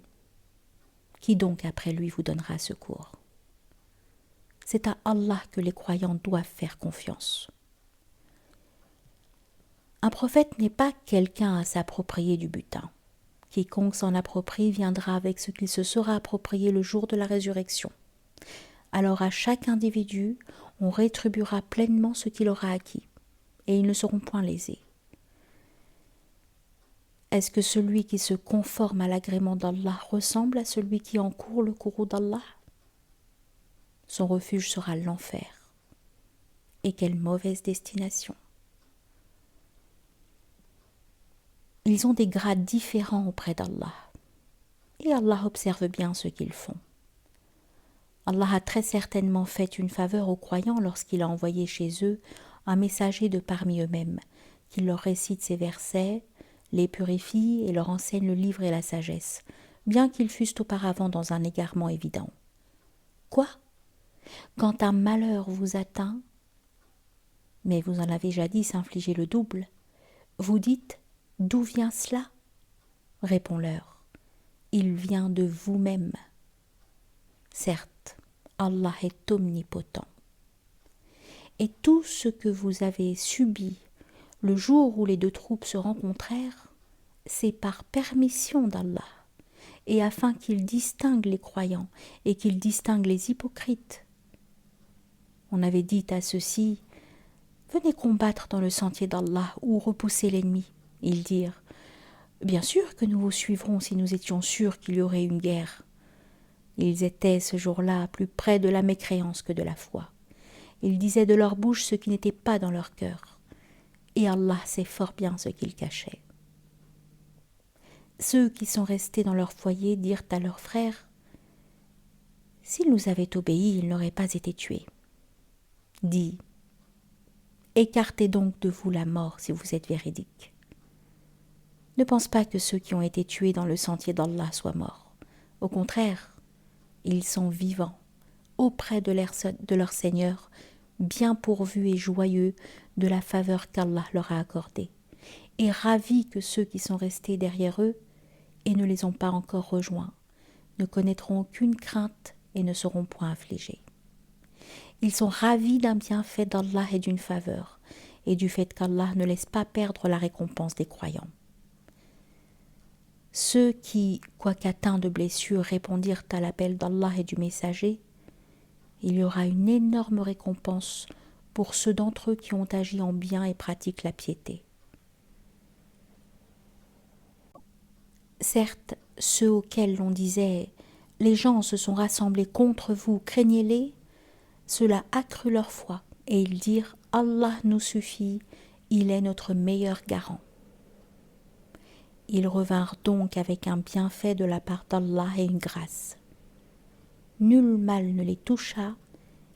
qui donc après lui vous donnera secours? C'est à Allah que les croyants doivent faire confiance. Un prophète n'est pas quelqu'un à s'approprier du butin. Quiconque s'en approprie viendra avec ce qu'il se sera approprié le jour de la résurrection. Alors à chaque individu, on rétribuera pleinement ce qu'il aura acquis, et ils ne seront point lésés. Est-ce que celui qui se conforme à l'agrément d'Allah ressemble à celui qui encourt le courroux d'Allah? Son refuge sera l'enfer. Et quelle mauvaise destination! Ils ont des grades différents auprès d'Allah, et Allah observe bien ce qu'ils font. Allah a très certainement fait une faveur aux croyants lorsqu'il a envoyé chez eux un messager de parmi eux-mêmes, qui leur récite ces versets, les purifie et leur enseigne le livre et la sagesse, bien qu'ils fussent auparavant dans un égarement évident. Quoi? Quand un malheur vous atteint, mais vous en avez jadis infligé le double, vous dites « D'où vient cela ?» Réponds-leur « Il vient de vous-même. » Certes, Allah est omnipotent. Et tout ce que vous avez subi le jour où les deux troupes se rencontrèrent, c'est par permission d'Allah, et afin qu'il distingue les croyants et qu'il distingue les hypocrites. On avait dit à ceux-ci, « Venez combattre dans le sentier d'Allah ou repousser l'ennemi. » Ils dirent, « Bien sûr que nous vous suivrons si nous étions sûrs qu'il y aurait une guerre. » Ils étaient ce jour-là plus près de la mécréance que de la foi. Ils disaient de leur bouche ce qui n'était pas dans leur cœur. Et Allah sait fort bien ce qu'ils cachaient. Ceux qui sont restés dans leur foyer dirent à leurs frères, « S'ils nous avaient obéi, ils n'auraient pas été tués. » Dis, « Écartez donc de vous la mort si vous êtes véridiques. Ne pense pas que ceux qui ont été tués dans le sentier d'Allah soient morts. Au contraire, ils sont vivants, auprès de leur Seigneur, bien pourvus et joyeux de la faveur qu'Allah leur a accordée, et ravis que ceux qui sont restés derrière eux et ne les ont pas encore rejoints ne connaîtront aucune crainte et ne seront point affligés. Ils sont ravis d'un bienfait d'Allah et d'une faveur, et du fait qu'Allah ne laisse pas perdre la récompense des croyants. Ceux qui, quoique atteints de blessures, répondirent à l'appel d'Allah et du messager, il y aura une énorme récompense pour ceux d'entre eux qui ont agi en bien et pratiquent la piété. Certes, ceux auxquels l'on disait « Les gens se sont rassemblés contre vous, craignez-les », cela accrut leur foi, et ils dirent « Allah nous suffit, il est notre meilleur garant ». Ils revinrent donc avec un bienfait de la part d'Allah et une grâce. Nul mal ne les toucha,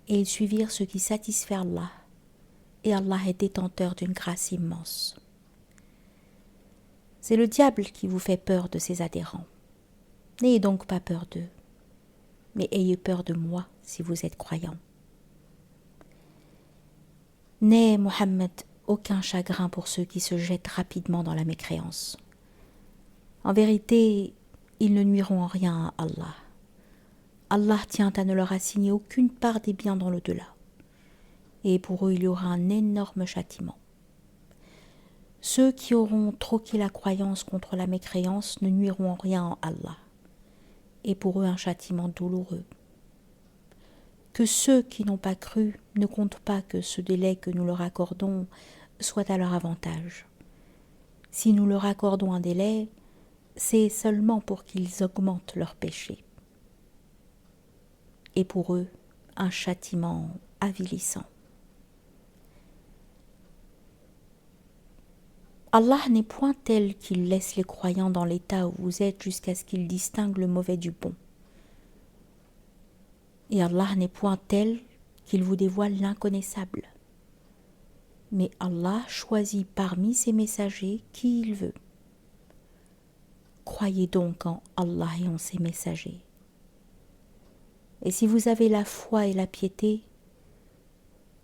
et ils suivirent ce qui satisfait Allah, et Allah est détenteur d'une grâce immense. C'est le diable qui vous fait peur de ses adhérents. N'ayez donc pas peur d'eux, mais ayez peur de moi si vous êtes croyants. N'aie, Mohammed, aucun chagrin pour ceux qui se jettent rapidement dans la mécréance. En vérité, ils ne nuiront en rien à Allah. Allah tient à ne leur assigner aucune part des biens dans l'au-delà. Et pour eux, il y aura un énorme châtiment. Ceux qui auront troqué la croyance contre la mécréance ne nuiront en rien en Allah. Et pour eux, un châtiment douloureux. Que ceux qui n'ont pas cru ne comptent pas que ce délai que nous leur accordons soit à leur avantage. Si nous leur accordons un délai, c'est seulement pour qu'ils augmentent leurs péchés. Et pour eux, un châtiment avilissant. Allah n'est point tel qu'il laisse les croyants dans l'état où vous êtes jusqu'à ce qu'ils distinguent le mauvais du bon. Et Allah n'est point tel qu'il vous dévoile l'inconnaissable. Mais Allah choisit parmi ses messagers qui il veut. Croyez donc en Allah et en ses messagers. Et si vous avez la foi et la piété,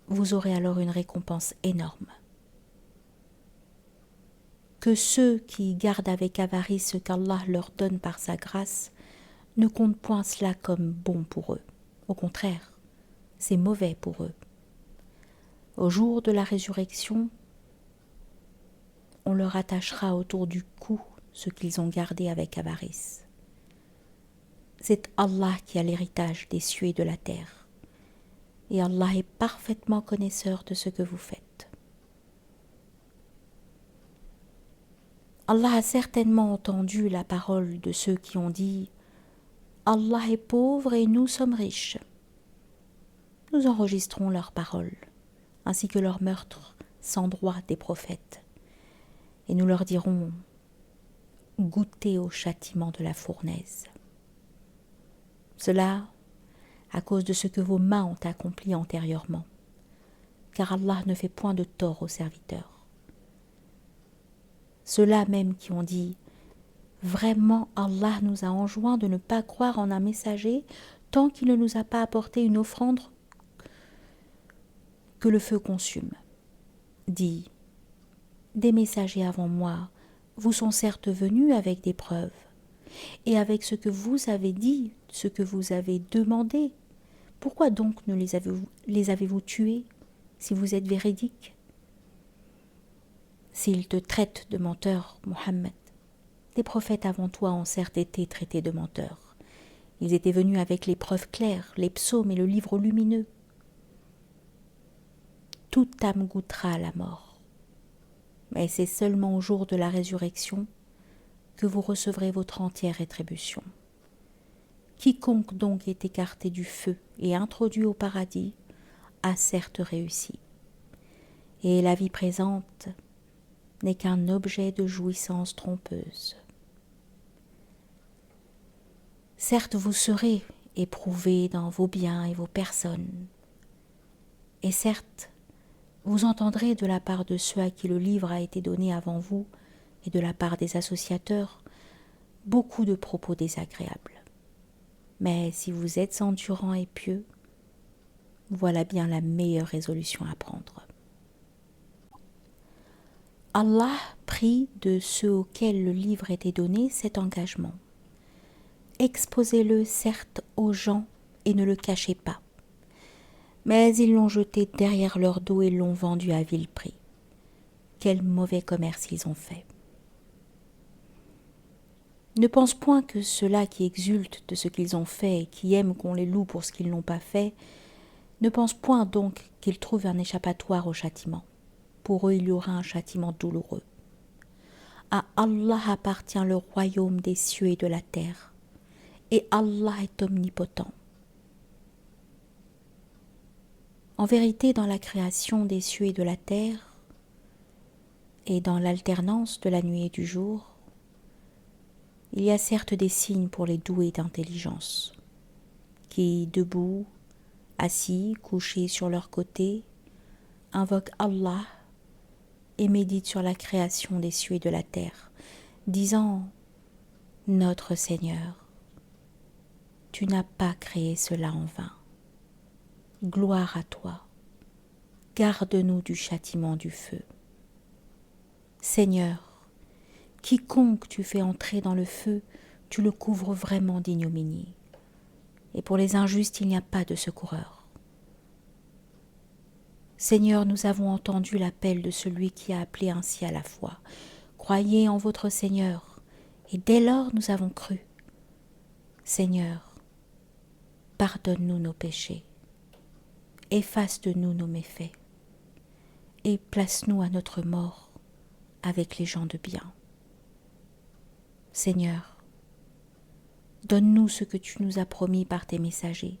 vous aurez alors une récompense énorme. Que ceux qui gardent avec avarice ce qu'Allah leur donne par sa grâce ne comptent point cela comme bon pour eux. Au contraire, c'est mauvais pour eux. Au jour de la résurrection, on leur attachera autour du cou ce qu'ils ont gardé avec avarice. C'est Allah qui a l'héritage des cieux et de la terre. Et Allah est parfaitement connaisseur de ce que vous faites. Allah a certainement entendu la parole de ceux qui ont dit « Allah est pauvre et nous sommes riches ». Nous enregistrons leurs paroles, ainsi que leurs meurtres sans droit des prophètes. Et nous leur dirons « Goûtez au châtiment de la fournaise ». Cela à cause de ce que vos mains ont accompli antérieurement, car Allah ne fait point de tort aux serviteurs. Ceux-là même qui ont dit « Vraiment Allah nous a enjoint de ne pas croire en un messager tant qu'il ne nous a pas apporté une offrande que le feu consume. » Dit « Des messagers avant moi vous sont certes venus avec des preuves, et avec ce que vous avez dit, ce que vous avez demandé. Pourquoi donc ne les avez-vous tués si vous êtes véridique ? S'ils te traitent de menteur, Mohammed, les prophètes avant toi ont certes été traités de menteurs. Ils étaient venus avec les preuves claires, les psaumes et le livre lumineux. Toute âme goûtera à la mort. Mais c'est seulement au jour de la résurrection que vous recevrez votre entière rétribution. Quiconque donc est écarté du feu et introduit au paradis a certes réussi. Et la vie présente n'est qu'un objet de jouissance trompeuse. Certes, vous serez éprouvés dans vos biens et vos personnes. Et certes, vous entendrez de la part de ceux à qui le livre a été donné avant vous et de la part des associateurs beaucoup de propos désagréables. Mais si vous êtes endurants et pieux, Voilà bien la meilleure résolution à prendre. Allah prit de ceux auxquels le livre était donné cet engagement. Exposez-le certes aux gens et ne le cachez pas. Mais ils l'ont jeté derrière leur dos et l'ont vendu à vil prix. Quel mauvais commerce ils ont fait. Ne pense point que ceux-là qui exultent de ce qu'ils ont fait et qui aiment qu'on les loue pour ce qu'ils n'ont pas fait, ne pense point donc qu'ils trouvent un échappatoire au châtiment. Pour eux, il y aura un châtiment douloureux. À Allah appartient le royaume des cieux et de la terre, et Allah est omnipotent. En vérité, dans la création des cieux et de la terre, et dans l'alternance de la nuit et du jour, il y a certes des signes pour les doués d'intelligence, qui, debout, assis, couchés sur leur côté, invoquent Allah et méditent sur la création des cieux et de la terre, disant « Notre Seigneur, tu n'as pas créé cela en vain. Gloire à toi, garde-nous du châtiment du feu. Seigneur, quiconque tu fais entrer dans le feu, tu le couvres vraiment d'ignominie. Et pour les injustes, il n'y a pas de secoureur. Seigneur, nous avons entendu l'appel de celui qui a appelé ainsi à la foi. Croyez en votre Seigneur, et dès lors nous avons cru. Seigneur, pardonne-nous nos péchés, efface de nous nos méfaits, et place-nous à notre mort avec les gens de bien. Seigneur, donne-nous ce que tu nous as promis par tes messagers,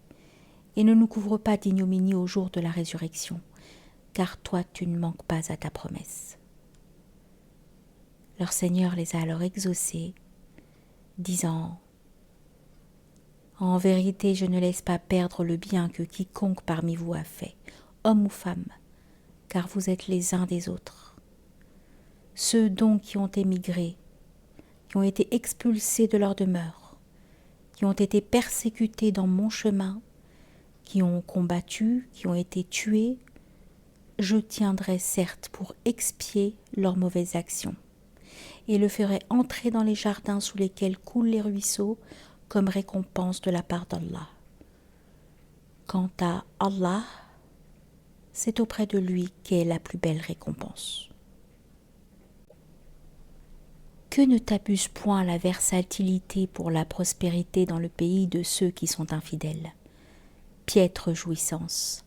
et ne nous couvre pas d'ignominie au jour de la résurrection, car toi tu ne manques pas à ta promesse. Leur Seigneur les a alors exaucés, disant « En vérité, je ne laisse pas perdre le bien que quiconque parmi vous a fait, homme ou femme, car vous êtes les uns des autres. Ceux donc qui ont émigré, qui ont été expulsés de leur demeure, qui ont été persécutés dans mon chemin, qui ont combattu, qui ont été tués, je tiendrai certes pour expier leurs mauvaises actions, et le ferai entrer dans les jardins sous lesquels coulent les ruisseaux comme récompense de la part d'Allah. Quant à Allah, c'est auprès de lui qu'est la plus belle récompense. Que ne t'abuse point la versatilité pour la prospérité dans le pays de ceux qui sont infidèles. Piètre jouissance,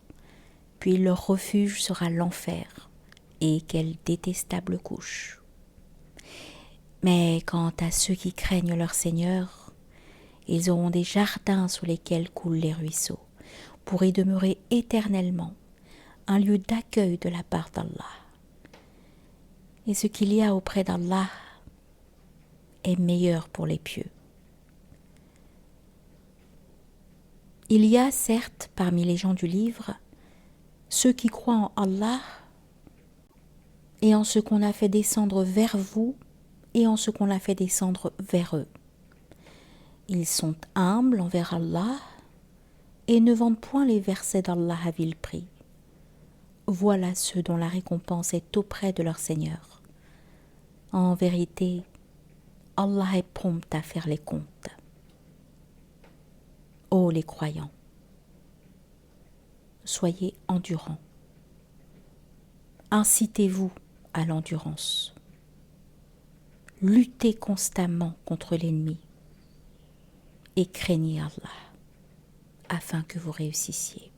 puis leur refuge sera l'enfer, et quelle détestable couche. Mais quant à ceux qui craignent leur Seigneur, ils auront des jardins sous lesquels coulent les ruisseaux, pour y demeurer éternellement, un lieu d'accueil de la part d'Allah. Et ce qu'il y a auprès d'Allah est meilleur pour les pieux. Il y a certes parmi les gens du livre ceux qui croient en Allah et en ce qu'on a fait descendre vers vous et en ce qu'on a fait descendre vers eux. Ils sont humbles envers Allah et ne vendent point les versets d'Allah à vil prix. Voilà ceux dont la récompense est auprès de leur Seigneur. En vérité, Allah est prompt à faire les comptes. Ô les croyants, soyez endurants. Incitez-vous à l'endurance. Luttez constamment contre l'ennemi et craignez Allah afin que vous réussissiez.